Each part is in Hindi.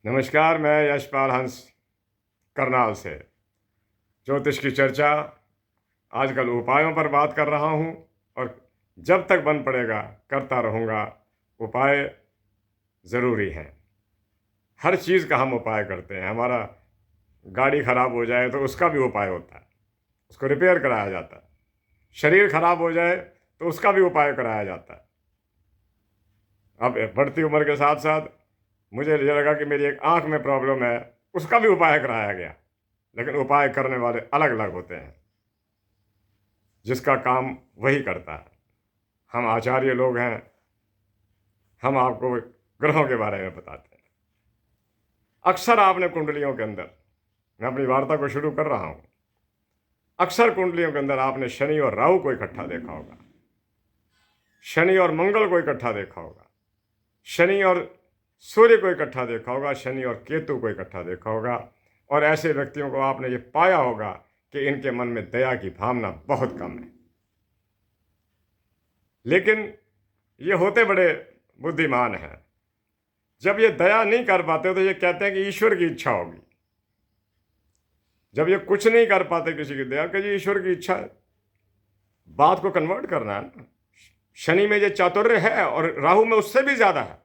नमस्कार, मैं यशपाल हंस करनाल से ज्योतिष की चर्चा आजकल उपायों पर बात कर रहा हूँ और जब तक बन पड़ेगा करता रहूँगा। उपाय ज़रूरी हैं। हर चीज़ का हम उपाय करते हैं। हमारा गाड़ी ख़राब हो जाए तो उसका भी उपाय होता है, उसको रिपेयर कराया जाता है। शरीर खराब हो जाए तो उसका भी उपाय कराया जाता है। अब बढ़ती उम्र के साथ साथ मुझे ये लगा कि मेरी एक आँख में प्रॉब्लम है, उसका भी उपाय कराया गया। लेकिन उपाय करने वाले अलग अलग होते हैं, जिसका काम वही करता है। हम आचार्य लोग हैं, हम आपको ग्रहों के बारे में बताते हैं। अक्सर आपने कुंडलियों के अंदर, मैं अपनी वार्ता को शुरू कर रहा हूं, अक्सर कुंडलियों के अंदर आपने शनि और राहु को इकट्ठा देखा होगा, शनि और मंगल को इकट्ठा देखा होगा, शनि और सूर्य को इकट्ठा देखा होगा, शनि और केतु को इकट्ठा देखा होगा। और ऐसे व्यक्तियों को आपने ये पाया होगा कि इनके मन में दया की भावना बहुत कम है, लेकिन ये होते बड़े बुद्धिमान हैं। जब ये दया नहीं कर पाते तो ये कहते हैं कि ईश्वर की इच्छा होगी। जब ये कुछ नहीं कर पाते किसी की दया, कि जी ईश्वर की इच्छा है। बात को कन्वर्ट करना है ना। शनि में ये चातुर्य है और राहु में उससे भी ज्यादा है।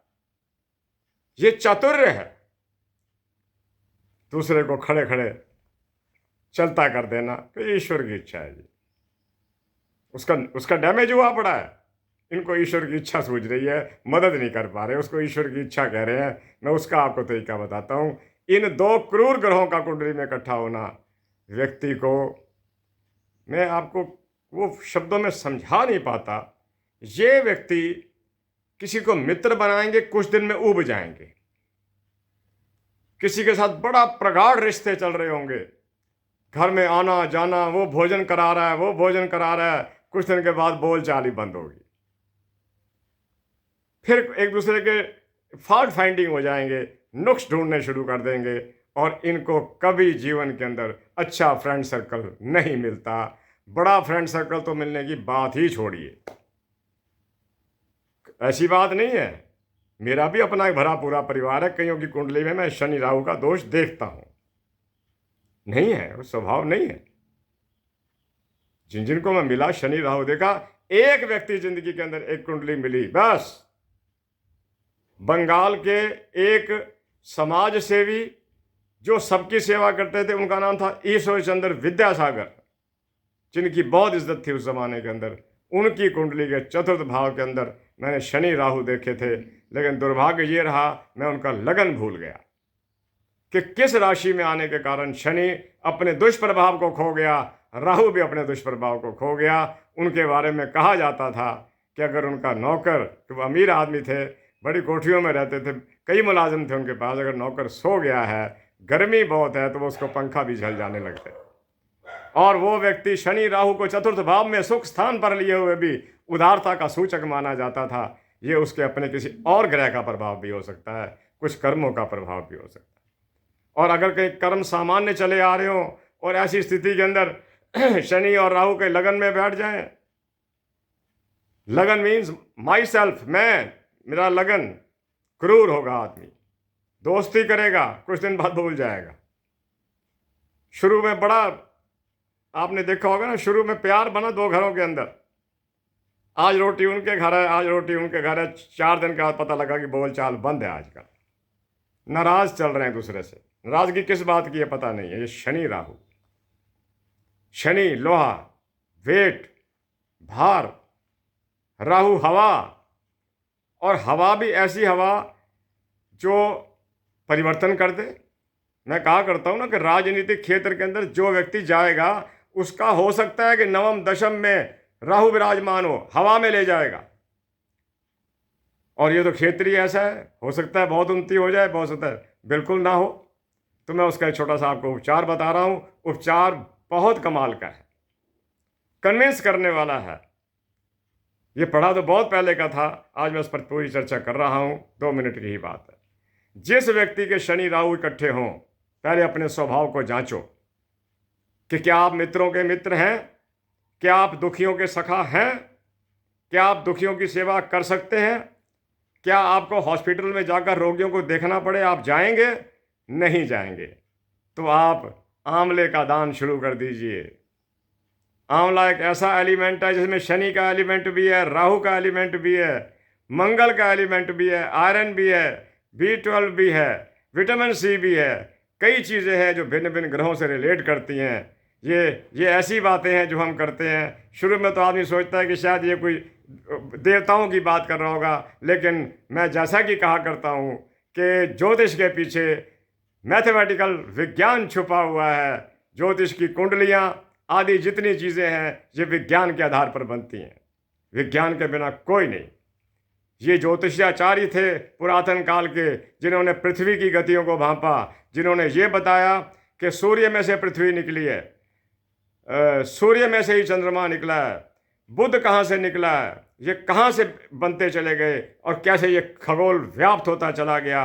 ये चातुर्य है, दूसरे को खड़े खड़े चलता कर देना, कि ईश्वर की इच्छा है जी। उसका उसका डैमेज हुआ पड़ा है। इनको ईश्वर की इच्छा सूझ रही है, मदद नहीं कर पा रहे, उसको ईश्वर की इच्छा कह रहे हैं। मैं उसका आपको तरीका बताता हूं। इन दो क्रूर ग्रहों का कुंडली में इकट्ठा होना व्यक्ति को, मैं आपको वो शब्दों में समझा नहीं पाता। ये व्यक्ति किसी को मित्र बनाएंगे, कुछ दिन में उब जाएंगे। किसी के साथ बड़ा प्रगाढ़ रिश्ते चल रहे होंगे, घर में आना जाना, वो भोजन करा रहा है, वो भोजन करा रहा है, कुछ दिन के बाद बोलचाल ही बंद होगी। फिर एक दूसरे के फॉल्ट फाइंडिंग हो जाएंगे, नुक्स ढूंढने शुरू कर देंगे और इनको कभी जीवन के अंदर अच्छा फ्रेंड सर्कल नहीं मिलता। बड़ा फ्रेंड सर्कल तो मिलने की बात ही छोड़िए। ऐसी बात नहीं है, मेरा भी अपना एक भरा पूरा परिवार है। कईयों की कुंडली में मैं शनि राहु का दोष देखता हूं, नहीं है, वो स्वभाव नहीं है। जिन जिनको मैं मिला, शनि राहु देखा, एक व्यक्ति जिंदगी के अंदर एक कुंडली मिली बस। बंगाल के एक समाज सेवी जो सबकी सेवा करते थे, उनका नाम था ईश्वर चंद्र विद्यासागर, जिनकी बहुत इज्जत थी उस जमाने के अंदर। उनकी कुंडली के चतुर्थ भाव के अंदर मैंने शनि राहु देखे थे। लेकिन दुर्भाग्य ये रहा, मैं उनका लगन भूल गया कि किस राशि में आने के कारण शनि अपने दुष्प्रभाव को खो गया, राहु भी अपने दुष्प्रभाव को खो गया। उनके बारे में कहा जाता था कि अगर उनका नौकर, कि वो अमीर आदमी थे, बड़ी कोठरियों में रहते थे, कई मुलाजिम थे उनके पास, अगर नौकर सो गया है, गर्मी बहुत है, तो वो उसको पंखा भी झल जाने लगते। और वो व्यक्ति शनि राहु को चतुर्थ भाव में सुख स्थान पर लिए हुए भी उदारता का सूचक माना जाता था। ये उसके अपने किसी और ग्रह का प्रभाव भी हो सकता है, कुछ कर्मों का प्रभाव भी हो सकता है। और अगर कहीं कर्म सामान्य चले आ रहे हो और ऐसी स्थिति के अंदर शनि और राहु के लगन में बैठ जाए, लगन मीन्स माई सेल्फ, मैं, मेरा लगन, क्रूर होगा आदमी, दोस्ती करेगा, कुछ दिन बाद भूल जाएगा। शुरू में बड़ा, आपने देखा होगा ना, शुरू में प्यार बना दो घरों के अंदर, आज रोटी उनके घर है, आज रोटी उनके घर है, 4 दिन के बाद पता लगा कि बोलचाल बंद है। आजकल नाराज चल रहे हैं दूसरे से। नाराजगी किस बात की है पता नहीं है। ये शनि राहु, शनि लोहा, वेट, भार, राहु हवा, और हवा भी ऐसी हवा जो परिवर्तन कर दे। मैं कहा करता हूं ना कि राजनीतिक क्षेत्र के अंदर जो व्यक्ति जाएगा, उसका हो सकता है कि नवम दशम में राहु विराजमान हवा में ले जाएगा। और ये तो क्षेत्रीय ऐसा है, हो सकता है बहुत उन्नति हो जाए, बहुत सकता है बिल्कुल ना हो। तो मैं उसका एक छोटा सा आपको उपचार बता रहा हूं। उपचार बहुत कमाल का है, कन्विंस करने वाला है। ये पढ़ा तो बहुत पहले का था, आज मैं उस पर पूरी चर्चा कर रहा हूं, 2 मिनट की ही बात है। जिस व्यक्ति के शनि राहु इकट्ठे हों, पहले अपने स्वभाव को जांचो कि क्या आप मित्रों के मित्र हैं, क्या आप दुखियों के सखा हैं, क्या आप दुखियों की सेवा कर सकते हैं, क्या आपको हॉस्पिटल में जाकर रोगियों को देखना पड़े, आप जाएंगे? नहीं जाएंगे। तो आप आंवले का दान शुरू कर दीजिए। आंवला एक ऐसा एलिमेंट है जिसमें शनि का एलिमेंट भी है, राहु का एलिमेंट भी है, मंगल का एलिमेंट भी है, आयरन भी है, B12 भी है, विटामिन सी भी है। कई चीज़ें हैं जो भिन्न भिन्न ग्रहों से रिलेट करती हैं। ये ऐसी बातें हैं जो हम करते हैं। शुरू में तो आदमी सोचता है कि शायद ये कोई देवताओं की बात कर रहा होगा, लेकिन मैं जैसा कि कहा करता हूँ कि ज्योतिष के पीछे मैथमेटिकल विज्ञान छुपा हुआ है। ज्योतिष की कुंडलियाँ आदि जितनी चीज़ें हैं ये विज्ञान के आधार पर बनती हैं, विज्ञान के बिना कोई नहीं। ये ज्योतिषाचार्य थे पुरातन काल के, जिन्होंने पृथ्वी की गतियों को भांपा, जिन्होंने ये बताया कि सूर्य में से पृथ्वी निकली है, सूर्य में से ही चंद्रमा निकला है, बुध कहाँ से निकला है, ये कहाँ से बनते चले गए और कैसे ये खगोल व्याप्त होता चला गया,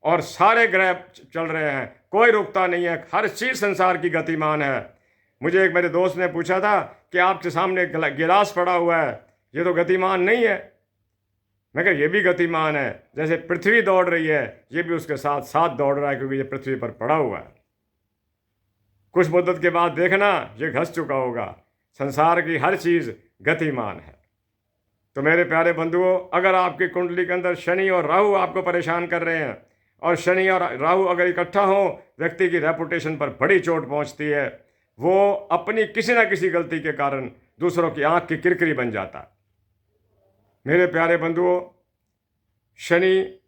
और सारे ग्रह चल रहे हैं, कोई रुकता नहीं है, हर चीज़ संसार की गतिमान है। मुझे एक मेरे दोस्त ने पूछा था कि आपके सामने गिलास पड़ा हुआ है, ये तो गतिमान नहीं है। मैं कहा ये भी गतिमान है, जैसे पृथ्वी दौड़ रही है ये भी उसके साथ साथ दौड़ रहा है, क्योंकि ये पृथ्वी पर पड़ा हुआ है। कुछ मुद्दत के बाद देखना ये घस चुका होगा। संसार की हर चीज़ गतिमान है। तो मेरे प्यारे बंधुओं, अगर आपकी कुंडली के अंदर शनि और राहु आपको परेशान कर रहे हैं, और शनि और राहु अगर इकट्ठा हो, व्यक्ति की रेपुटेशन पर बड़ी चोट पहुंचती है। वो अपनी किसी न किसी गलती के कारण दूसरों की आंख की किरकिरी बन जाता है। मेरे प्यारे बंधुओं, शनि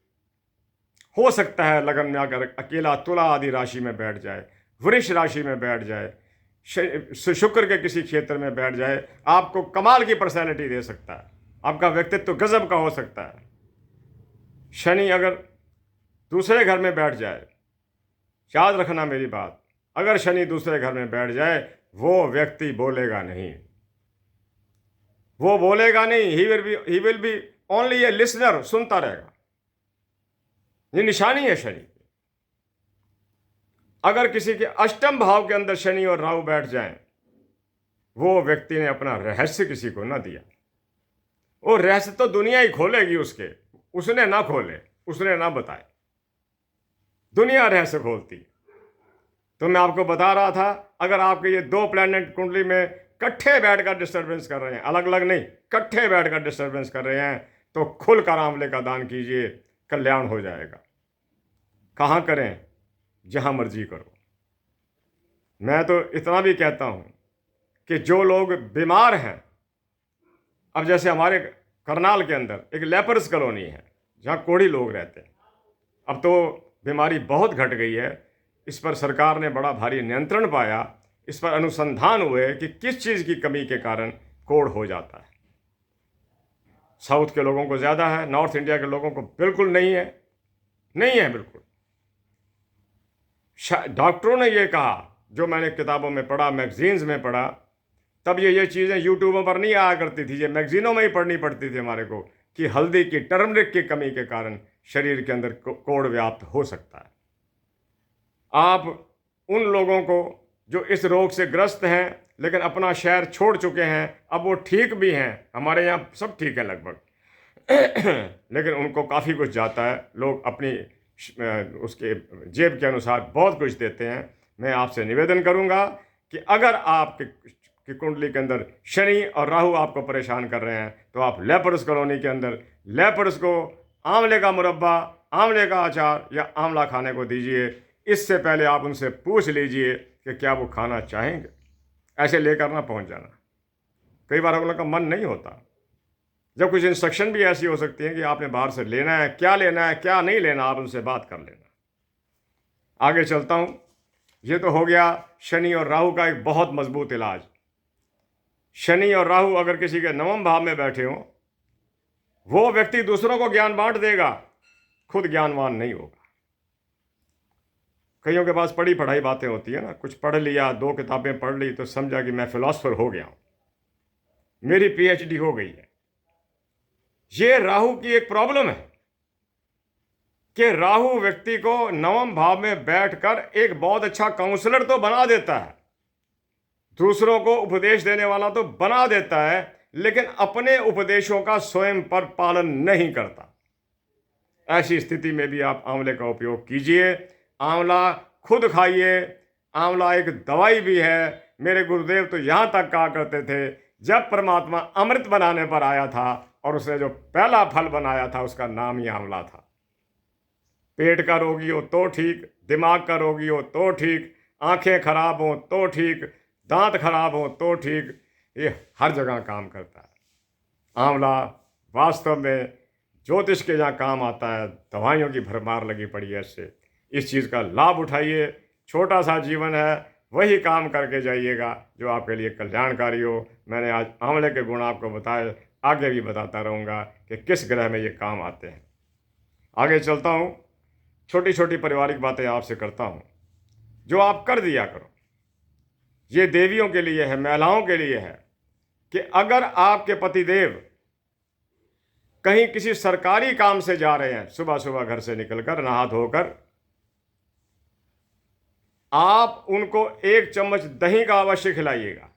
हो सकता है लगन में आकर अकेला तुला आदि राशि में बैठ जाए, वृष राशि में बैठ जाए, शुक्र के किसी क्षेत्र में बैठ जाए, आपको कमाल की पर्सनैलिटी दे सकता है, आपका व्यक्तित्व गजब का हो सकता है। शनि अगर दूसरे घर में बैठ जाए, याद रखना मेरी बात, अगर शनि दूसरे घर में बैठ जाए, वो व्यक्ति बोलेगा नहीं, वो बोलेगा नहीं। He will be only A listener, सुनता रहेगा। ये निशानी है शनि। अगर किसी के अष्टम भाव के अंदर शनि और राहु बैठ जाएं, वो व्यक्ति ने अपना रहस्य किसी को ना दिया। वो रहस्य तो दुनिया ही खोलेगी उसके, उसने ना खोले, उसने ना बताए, दुनिया रहस्य खोलती। तो मैं आपको बता रहा था, अगर आपके ये दो प्लैनेट कुंडली में इकट्ठे बैठकर डिस्टर्बेंस कर रहे हैं, अलग अलग नहीं, इकट्ठे बैठकर डिस्टर्बेंस कर रहे हैं, तो खुलकर आंवले का दान कीजिए, कल्याण हो जाएगा। कहाँ करें? जहाँ मर्जी करो। मैं तो इतना भी कहता हूँ कि जो लोग बीमार हैं, अब जैसे हमारे करनाल के अंदर एक लेपर्स कॉलोनी है जहाँ कोढ़ी लोग रहते हैं, अब तो बीमारी बहुत घट गई है। इस पर सरकार ने बड़ा भारी नियंत्रण पाया, इस पर अनुसंधान हुए कि किस चीज़ की कमी के कारण कोढ़ हो जाता है। साउथ के लोगों को ज़्यादा है, नॉर्थ इंडिया के लोगों को बिल्कुल नहीं है, नहीं है बिल्कुल। डॉक्टरों ने ये कहा, जो मैंने किताबों में पढ़ा, मैगजीन्स में पढ़ा, तब ये चीज़ें यूट्यूबों पर नहीं आया करती थी, ये मैगजीनों में ही पढ़नी पड़ती थी हमारे को, कि हल्दी की, टर्मरिक की कमी के कारण शरीर के अंदर कोढ़ व्याप्त हो सकता है। आप उन लोगों को जो इस रोग से ग्रस्त हैं लेकिन अपना शहर छोड़ चुके हैं, अब वो ठीक भी हैं, हमारे यहाँ सब ठीक है लगभग लेकिन उनको काफ़ी कुछ जाता है, लोग अपनी उसके जेब के अनुसार बहुत कुछ देते हैं। मैं आपसे निवेदन करूंगा कि अगर आपकी कुंडली के अंदर शनि और राहु आपको परेशान कर रहे हैं, तो आप लेपर्स कॉलोनी के अंदर लेपर्स को आंवले का मुरब्बा, आंवले का अचार या आंवला खाने को दीजिए। इससे पहले आप उनसे पूछ लीजिए कि क्या वो खाना चाहेंगे। ऐसे लेकर ना पहुंच जाना, कई बार हम लोग का मन नहीं होता। जब कुछ इंस्ट्रक्शन भी ऐसी हो सकती है कि आपने बाहर से लेना है, क्या क्या नहीं लेना, आप उनसे बात कर लेना। आगे चलता हूँ। ये तो हो गया शनि और राहु का एक बहुत मजबूत इलाज। शनि और राहु अगर किसी के नवम भाव में बैठे हों, वो व्यक्ति दूसरों को ज्ञान बांट देगा, खुद ज्ञानवान नहीं होगा। कईयों के पास पढ़ी पढ़ाई बातें होती है ना, कुछ पढ़ लिया, 2 किताबें पढ़ ली तो समझा कि मैं फिलॉसफर हो गया हूँ, मेरी PhD हो गई है। ये राहु की एक प्रॉब्लम है कि राहु व्यक्ति को नवम भाव में बैठकर एक बहुत अच्छा काउंसलर तो बना देता है, दूसरों को उपदेश देने वाला तो बना देता है, लेकिन अपने उपदेशों का स्वयं पर पालन नहीं करता। ऐसी स्थिति में भी आप आंवले का उपयोग कीजिए। आंवला खुद खाइए, आंवला एक दवाई भी है। मेरे गुरुदेव तो यहाँ तक कहा करते थे, जब परमात्मा अमृत बनाने पर आया था और उसने जो पहला फल बनाया था उसका नाम ही आंवला था। पेट का रोगी हो तो ठीक, दिमाग का रोगी हो तो ठीक, आंखें खराब हो तो ठीक, दांत खराब हो तो ठीक, ये हर जगह काम करता है। आंवला वास्तव में ज्योतिष के जहाँ काम आता है, दवाइयों की भरमार लगी पड़ी है इससे। इस चीज़ का लाभ उठाइए। छोटा सा जीवन है, वही काम करके जाइएगा जो आपके लिए कल्याणकारी हो। मैंने आज आंवले के गुण आपको बताए, आगे भी बताता रहूँगा कि किस ग्रह में ये काम आते हैं। आगे चलता हूँ, छोटी छोटी पारिवारिक बातें आपसे करता हूँ जो आप कर दिया करो। ये देवियों के लिए है, महिलाओं के लिए है कि अगर आपके पतिदेव कहीं किसी सरकारी काम से जा रहे हैं, सुबह सुबह घर से निकलकर नहा धोकर, आप उनको 1 चम्मच दही का अवश्य खिलाइएगा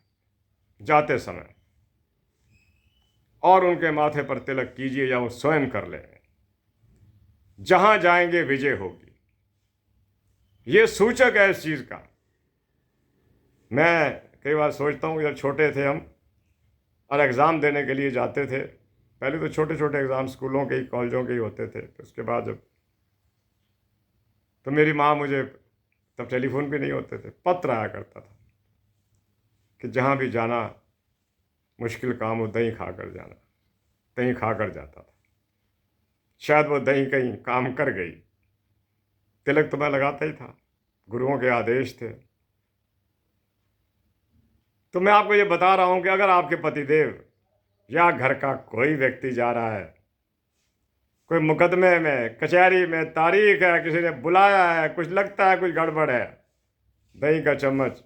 जाते समय, और उनके माथे पर तिलक कीजिए या वो स्वयं कर लें। जहां जाएंगे विजय होगी, ये सूचक है इस चीज का। मैं कई बार सोचता हूँ, जब छोटे थे हम और एग्ज़ाम देने के लिए जाते थे, पहले तो छोटे छोटे एग्ज़ाम स्कूलों के ही, कॉलेजों के ही होते थे, तो उसके बाद जब तो मेरी माँ मुझे, तब टेलीफोन भी नहीं होते थे, पत्र आया करता था कि जहाँ भी जाना मुश्किल काम हो दही खा कर जाना। दही खा कर जाता था, शायद वो दही कहीं काम कर गई। तिलक तो मैं लगाता ही था, गुरुओं के आदेश थे। तो मैं आपको ये बता रहा हूँ कि अगर आपके पतिदेव या घर का कोई व्यक्ति जा रहा है, कोई मुकदमे में, कचहरी में, तारीख है, किसी ने बुलाया है, कुछ लगता है कुछ गड़बड़ है, दही का चम्मच,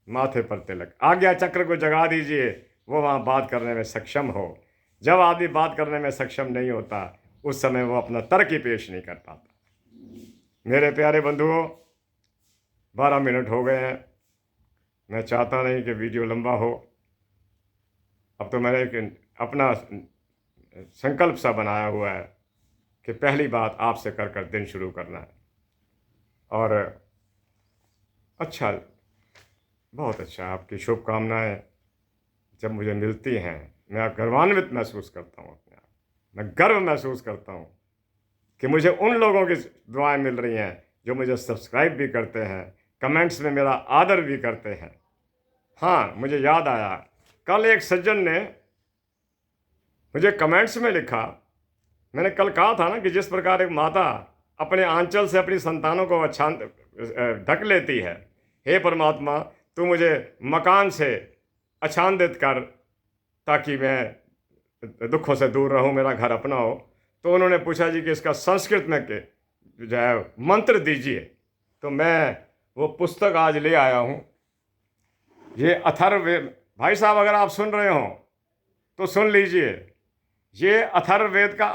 माथे पर तिलक, आज्ञा चक्र को जगा दीजिए, वो वहाँ बात करने में सक्षम हो। जब आदमी बात करने में सक्षम नहीं होता, उस समय वो अपना तर्क ही पेश नहीं कर पाता। मेरे प्यारे बंधुओं, 12 मिनट हो गए हैं। मैं चाहता नहीं कि वीडियो लंबा हो। अब तो मैंने एक अपना संकल्प सा बनाया हुआ है कि पहली बात आपसे कर कर दिन शुरू करना है। और अच्छा, बहुत अच्छा, आपकी शुभकामनाएं जब मुझे मिलती हैं, मैं गर्वान्वित महसूस करता हूँ अपने आप। मैं गर्व महसूस करता हूँ कि मुझे उन लोगों की दुआएं मिल रही हैं जो मुझे सब्सक्राइब भी करते हैं, कमेंट्स में मेरा आदर भी करते हैं। हाँ, मुझे याद आया, कल एक सज्जन ने मुझे कमेंट्स में लिखा, मैंने कल कहा था ना कि जिस प्रकार एक माता अपने आंचल से अपनी संतानों को ढक लेती है, हे परमात्मा तू मुझे मकान से आच्छादित कर ताकि मैं दुखों से दूर रहूं, मेरा घर अपना हो। तो उन्होंने पूछा जी कि इसका संस्कृत में के जो है मंत्र दीजिए। तो मैं वो पुस्तक आज ले आया हूँ, ये अथर्ववेद। भाई साहब, अगर आप सुन रहे हो तो सुन लीजिए, ये अथर्ववेद का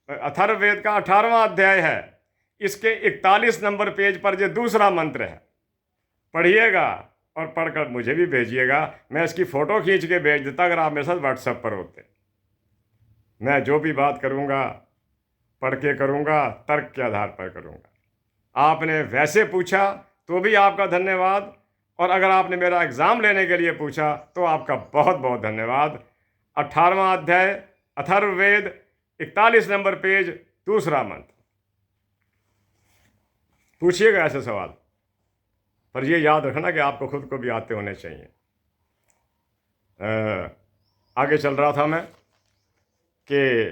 18वां अध्याय है। इसके 41 नंबर पेज पर ये दूसरा मंत्र है। पढ़िएगा और पढ़कर मुझे भी भेजिएगा। मैं इसकी फ़ोटो खींच के भेज देता अगर आप मेरे साथ व्हाट्सएप पर होते। मैं जो भी बात करूँगा पढ़ के करूँगा, तर्क के आधार पर करूँगा। आपने वैसे पूछा तो भी आपका धन्यवाद, और अगर आपने मेरा एग्ज़ाम लेने के लिए पूछा तो आपका बहुत बहुत धन्यवाद। 18वां अध्याय अथर्ववेद, 41 नंबर पेज, दूसरा मंत्र। पूछिएगा ऐसे सवाल, पर ये याद रखना कि आपको खुद को भी आते होने चाहिए। आगे चल रहा था मैं कि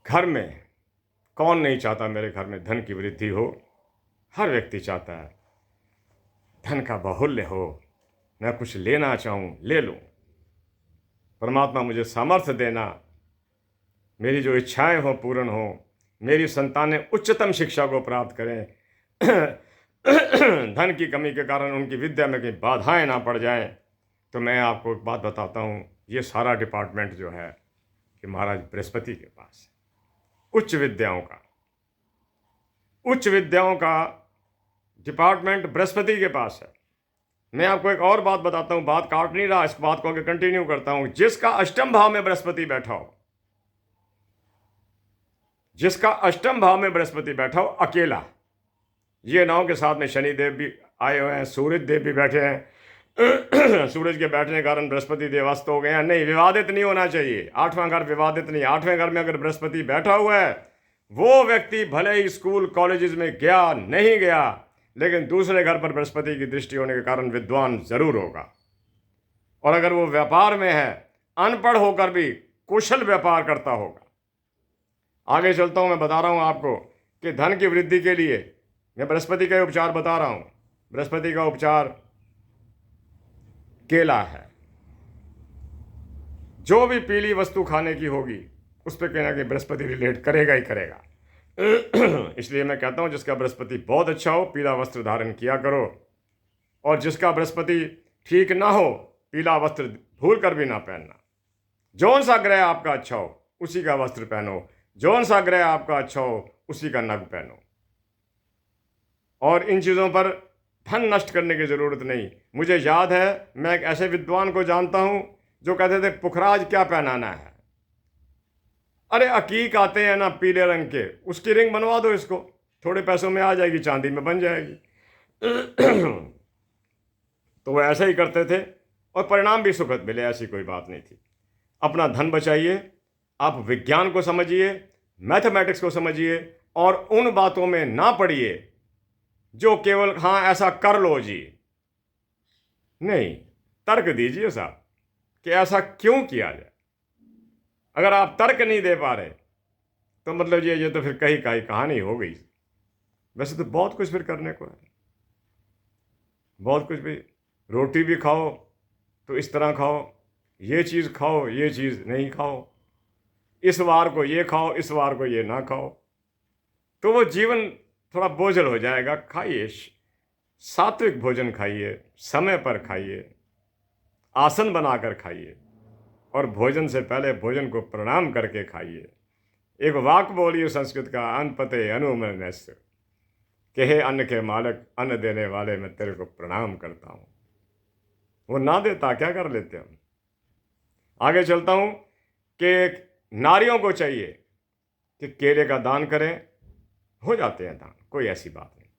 घर में कौन नहीं चाहता मेरे घर में धन की वृद्धि हो। हर व्यक्ति चाहता है धन का बाहुल्य हो, मैं कुछ लेना चाहूँ ले लूँ। परमात्मा मुझे सामर्थ्य देना, मेरी जो इच्छाएं हों पूर्ण हों, मेरी संतानें उच्चतम शिक्षा को प्राप्त करें, धन की कमी के कारण उनकी विद्या में कहीं बाधाएं ना पड़ जाएं। तो मैं आपको एक बात बताता हूँ, ये सारा डिपार्टमेंट जो है कि महाराज बृहस्पति के पास है। उच्च विद्याओं का डिपार्टमेंट बृहस्पति के पास है। मैं आपको एक और बात बताता हूँ, बात काट नहीं रहा, इस बात को आगे कंटिन्यू करता हूँ। जिसका अष्टम भाव में बृहस्पति बैठा हो, जिसका अष्टम भाव में बृहस्पति बैठा हो अकेला, ये ना हो कि साथ में शनिदेव भी आए हुए हैं, सूरज देव भी बैठे हैं, सूरज के बैठने के कारण बृहस्पति देव अस्त हो गए हैं। नहीं, विवादित नहीं होना चाहिए। आठवां घर विवादित नहीं। आठवें घर में अगर बृहस्पति बैठा हुआ है, वो व्यक्ति भले ही स्कूल कॉलेजेस में गया नहीं गया, लेकिन दूसरे घर पर बृहस्पति की दृष्टि होने के कारण विद्वान जरूर होगा। और अगर वो व्यापार में है, अनपढ़ होकर भी कुशल व्यापार करता होगा। आगे चलता हूं, मैं बता रहा हूं आपको कि धन की वृद्धि के लिए मैं बृहस्पति का उपचार बता रहा हूं। बृहस्पति का उपचार केला है। जो भी पीली वस्तु खाने की होगी उस पर कहना कि बृहस्पति रिलेट करेगा ही करेगा। इसलिए मैं कहता हूं जिसका बृहस्पति बहुत अच्छा हो, पीला वस्त्र धारण किया करो। और जिसका बृहस्पति ठीक ना हो, पीला वस्त्र भूल कर भी ना पहनना। जौन सा ग्रह आपका अच्छा हो उसी का वस्त्र पहनो, जौन सा ग्रह आपका अच्छा हो उसी का नग पहनो। और इन चीज़ों पर धन नष्ट करने की ज़रूरत नहीं। मुझे याद है, मैं एक ऐसे विद्वान को जानता हूं जो कहते थे पुखराज क्या पहनाना है। अरे अकीक आते हैं ना पीले रंग के, उसकी रिंग बनवा दो इसको, थोड़े पैसों में आ जाएगी, चांदी में बन जाएगी। तो वो ऐसा ही करते थे और परिणाम भी सुखद मिले, ऐसी कोई बात नहीं थी। अपना धन बचाइए, आप विज्ञान को समझिए, मैथमेटिक्स को समझिए और उन बातों में ना पड़िए जो केवल हाँ ऐसा कर लो जी। नहीं, तर्क दीजिए साहब कि ऐसा क्यों किया जाए। अगर आप तर्क नहीं दे पा रहे तो मतलब ये तो फिर कहीं कहीं कहानी हो गई। वैसे तो बहुत कुछ फिर करने को है, बहुत कुछ भी। रोटी भी खाओ तो इस तरह खाओ, ये चीज़ खाओ, ये चीज़ नहीं खाओ, इस वार को ये खाओ, इस वार को ये ना खाओ, तो वो जीवन थोड़ा बोझल हो जाएगा। खाइए, सात्विक भोजन खाइए, समय पर खाइए, आसन बनाकर खाइए और भोजन से पहले भोजन को प्रणाम करके खाइए। एक वाक्य बोलिए संस्कृत का, अन्न पते अनुमन्यस्य, कि हे अन्न के मालिक, अन्न देने वाले, मैं तेरे को प्रणाम करता हूँ। वो ना देता क्या कर लेते हम। आगे चलता हूँ कि नारियों को चाहिए कि केले का दान करें, हो जाते हैं दान, कोई ऐसी बात नहीं।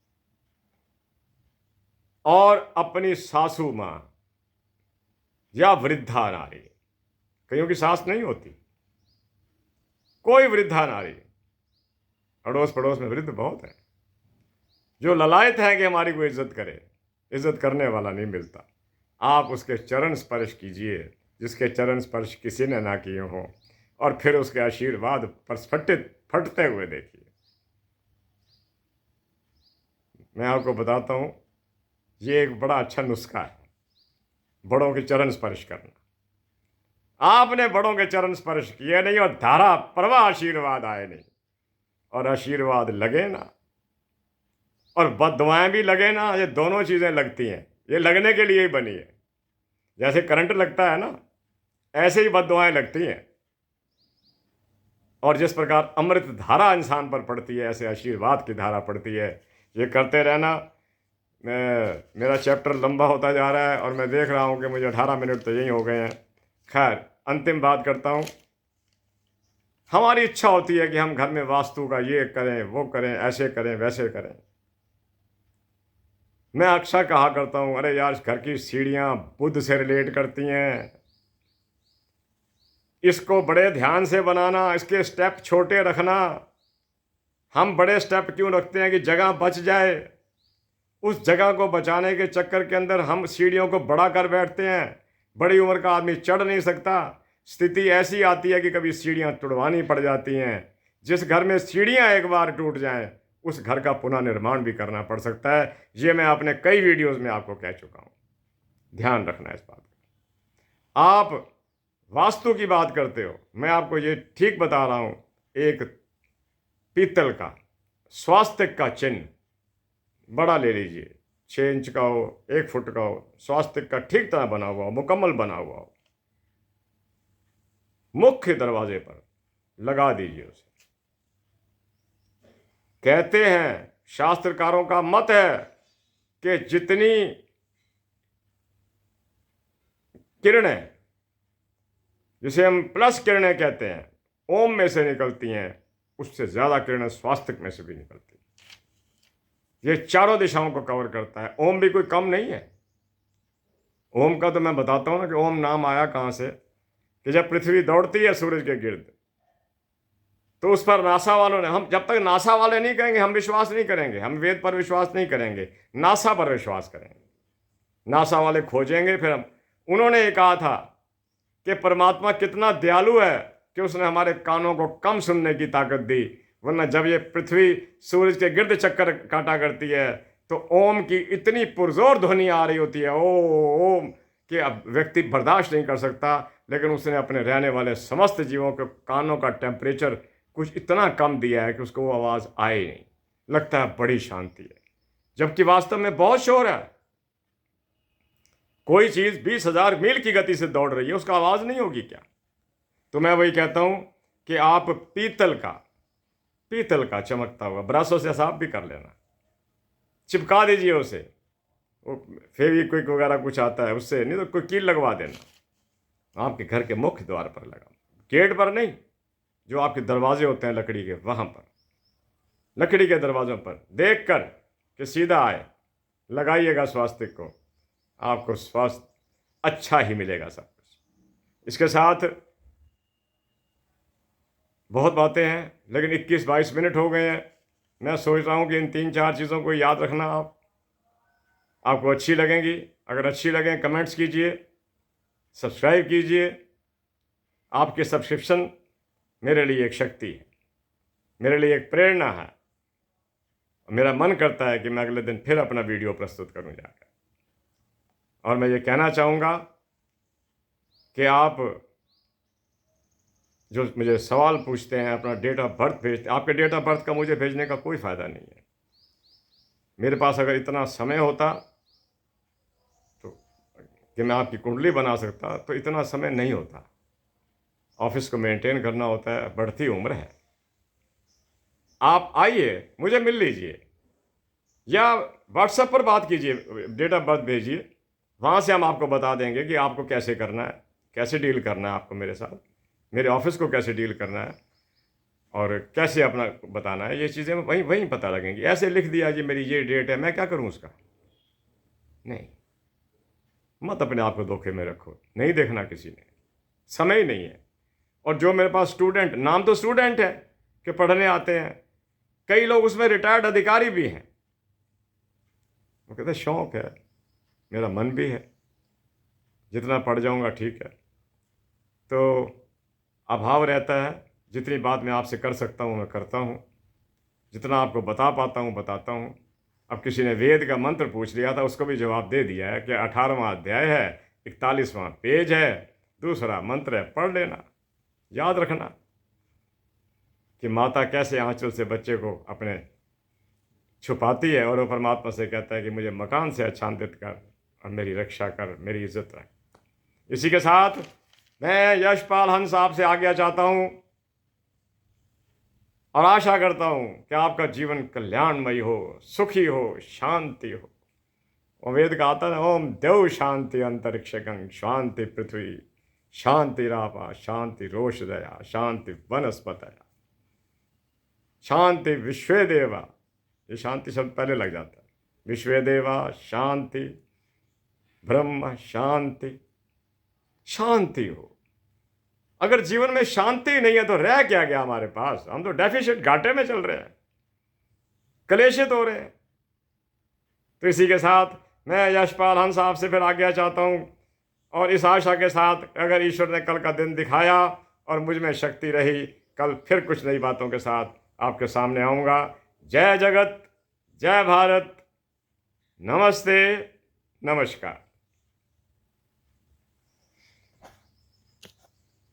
और अपनी सासू माँ या वृद्धा नारी, कईयों की सास नहीं होती, कोई वृद्धा नारी, अड़ोस पड़ोस में वृद्ध बहुत है जो ललायत है कि हमारी कोई इज्जत करे, इज्जत करने वाला नहीं मिलता। आप उसके चरण स्पर्श कीजिए जिसके चरण स्पर्श किसी ने ना किए हों, और फिर उसके आशीर्वाद प्रस्फुटित फटते हुए देखिए। मैं आपको बताता हूँ, ये एक बड़ा अच्छा नुस्खा है, बड़ों के चरण स्पर्श करना। आपने बड़ों के चरण स्पर्श किए नहीं और धारा प्रवाह आशीर्वाद आए नहीं, और आशीर्वाद लगे ना और बद्दुआएं भी लगे ना, ये दोनों चीज़ें लगती हैं, ये लगने के लिए ही बनी है। जैसे करंट लगता है ना, ऐसे ही बद्दुआएं लगती हैं। और जिस प्रकार अमृत धारा इंसान पर पड़ती है, ऐसे आशीर्वाद की धारा पड़ती है। ये करते रहना। मेरा चैप्टर लंबा होता जा रहा है और मैं देख रहा हूँ कि मुझे 18 मिनट तो यही हो गए हैं। खैर, अंतिम बात करता हूँ। हमारी इच्छा होती है कि हम घर में वास्तु का ये करें, वो करें, ऐसे करें, वैसे करें। मैं अक्सर कहा करता हूँ, अरे यार, घर की सीढ़ियाँ बुद्ध से रिलेट करती हैं, इसको बड़े ध्यान से बनाना, इसके स्टेप छोटे रखना। हम बड़े स्टेप क्यों रखते हैं कि जगह बच जाए। उस जगह को बचाने के चक्कर के अंदर हम सीढ़ियों को बड़ा कर बैठते हैं। बड़ी उम्र का आदमी चढ़ नहीं सकता। स्थिति ऐसी आती है कि कभी सीढ़ियाँ तुड़वानी पड़ जाती हैं। जिस घर में सीढ़ियाँ एक बार टूट जाएं, उस घर का पुनः निर्माण भी करना पड़ सकता है। ये मैं अपने कई वीडियोज़ में आपको कह चुका हूँ। ध्यान रखना इस बात का। आप वास्तु की बात करते हो, मैं आपको ये ठीक बता रहा हूँ। एक पीतल का स्वास्तिक का चिन्ह बड़ा ले लीजिए, 6 इंच का हो, 1 फुट का हो, स्वास्तिक का ठीक तरह बना हुआ हो, मुकम्मल बना हुआ हो, मुख्य दरवाजे पर लगा दीजिए उसे। कहते हैं, शास्त्रकारों का मत है कि जितनी किरणें, जिसे हम प्लस किरणें कहते हैं, ओम में से निकलती हैं, उससे ज़्यादा किरणें स्वास्थ्य में से भी निकलती। ये चारों दिशाओं को कवर करता है। ओम भी कोई कम नहीं है। ओम का तो मैं बताता हूँ ना कि ओम नाम आया कहाँ से, कि जब पृथ्वी दौड़ती है सूरज के गिर्द, तो उस पर नासा वालों ने, हम जब तक नासा वाले नहीं कहेंगे हम विश्वास नहीं करेंगे, हम वेद पर विश्वास नहीं करेंगे, नासा पर विश्वास करेंगे। नासा वाले खोजेंगे, फिर हम, उन्होंने ये कहा था कि परमात्मा कितना दयालु है कि उसने हमारे कानों को कम सुनने की ताकत दी, वरना जब ये पृथ्वी सूरज के गिर्द चक्कर काटा करती है तो ओम की इतनी पुरजोर ध्वनि आ रही होती है, ओ ओम, कि अब व्यक्ति बर्दाश्त नहीं कर सकता। लेकिन उसने अपने रहने वाले समस्त जीवों के कानों का टेम्परेचर कुछ इतना कम दिया है कि उसको वो आवाज़ आए नहीं, लगता है बड़ी शांति है, जबकि वास्तव में बहुत शोर है। कोई चीज़ 20,000 मील की गति से दौड़ रही है, उसका आवाज़ नहीं होगी क्या? तो मैं वही कहता हूँ कि आप पीतल का चमकता हुआ ब्रशों से साफ भी कर लेना, चिपका दीजिए उसे, वो फेविक्विक वगैरह कुछ आता है उससे, नहीं तो कोई कील लगवा देना आपके घर के मुख्य द्वार पर लगा, गेट पर नहीं, जो आपके दरवाजे होते हैं लकड़ी के, वहाँ पर, लकड़ी के दरवाजों पर देख कर कि सीधा आए, लगाइएगा स्वास्थ्य को, आपको स्वास्थ्य अच्छा ही मिलेगा सब कुछ। इसके साथ बहुत बातें हैं, लेकिन 21-22 मिनट हो गए हैं। मैं सोच रहा हूँ कि इन 3-4 चीज़ों को याद रखना, आपको अच्छी लगेंगी। अगर अच्छी लगें कमेंट्स कीजिए, सब्सक्राइब कीजिए। आपके सब्सक्रिप्शन मेरे लिए एक शक्ति है, मेरे लिए एक प्रेरणा है। मेरा मन करता है कि मैं अगले दिन फिर अपना वीडियो प्रस्तुत करूं जाकर। और मैं ये कहना चाहूँगा कि आप जो मुझे सवाल पूछते हैं, अपना डेट ऑफ बर्थ भेजते हैं, आपके डेट ऑफ बर्थ का मुझे भेजने का कोई फ़ायदा नहीं है। मेरे पास अगर इतना समय होता तो कि मैं आपकी कुंडली बना सकता, तो इतना समय नहीं होता। ऑफिस को मेंटेन करना होता है, बढ़ती उम्र है। आप आइए, मुझे मिल लीजिए, या व्हाट्सएप पर बात कीजिए, डेट ऑफ बर्थ भेजिए, वहाँ से हम आपको बता देंगे कि आपको कैसे करना है, कैसे डील करना है, आपको मेरे साथ, मेरे ऑफिस को कैसे डील करना है और कैसे अपना बताना है। ये चीज़ें वहीं पता लगेंगी। ऐसे लिख दिया जी मेरी ये डेट है, मैं क्या करूँ उसका? नहीं, मत अपने आप को धोखे में रखो, नहीं देखना किसी ने, समय ही नहीं है। और जो मेरे पास स्टूडेंट, नाम तो स्टूडेंट है कि पढ़ने आते हैं, कई लोग उसमें रिटायर्ड अधिकारी भी हैं। वो कहते हैं शौक़ है, मेरा मन भी है, जितना पढ़ जाऊंगा ठीक है। तो अभाव रहता है, जितनी बात मैं आपसे कर सकता हूँ मैं करता हूँ, जितना आपको बता पाता हूँ बताता हूँ। अब किसी ने वेद का मंत्र पूछ लिया था, उसको भी जवाब दे दिया है कि 18वां अध्याय है, 41वां पेज है, दूसरा मंत्र है, पढ़ लेना। याद रखना कि माता कैसे आंचल से बच्चे को अपने छुपाती है और वो परमात्मा से कहता है कि मुझे मकान से आच्छादित कर और मेरी रक्षा कर, मेरी इज्जत रख। इसी के साथ मैं यशपाल हंस आपसे आज्ञा चाहता हूँ और आशा करता हूँ कि आपका जीवन कल्याणमयी हो, सुखी हो, शांति हो। और वेद का आता है, ओम देव शांति अंतरिक्षगं शांति पृथ्वी शांति रापा शांति रोषदया शांति वनस्पतया शांति विश्वे देवा। ये शांति शब्द पहले लग जाता है। विश्वे देवा शांति, ब्रह्म शांति, शांति हो। अगर जीवन में शांति नहीं है तो रह क्या गया हमारे पास? हम तो डेफिशिट, घाटे में चल रहे हैं, कलेशित हो रहे हैं। तो इसी के साथ मैं यशपाल हंस आपसे फिर आज्ञा चाहता हूँ, और इस आशा के साथ अगर ईश्वर ने कल का दिन दिखाया और मुझ में शक्ति रही, कल फिर कुछ नई बातों के साथ आपके सामने आऊँगा। जय जगत, जय भारत, नमस्ते, नमस्कार।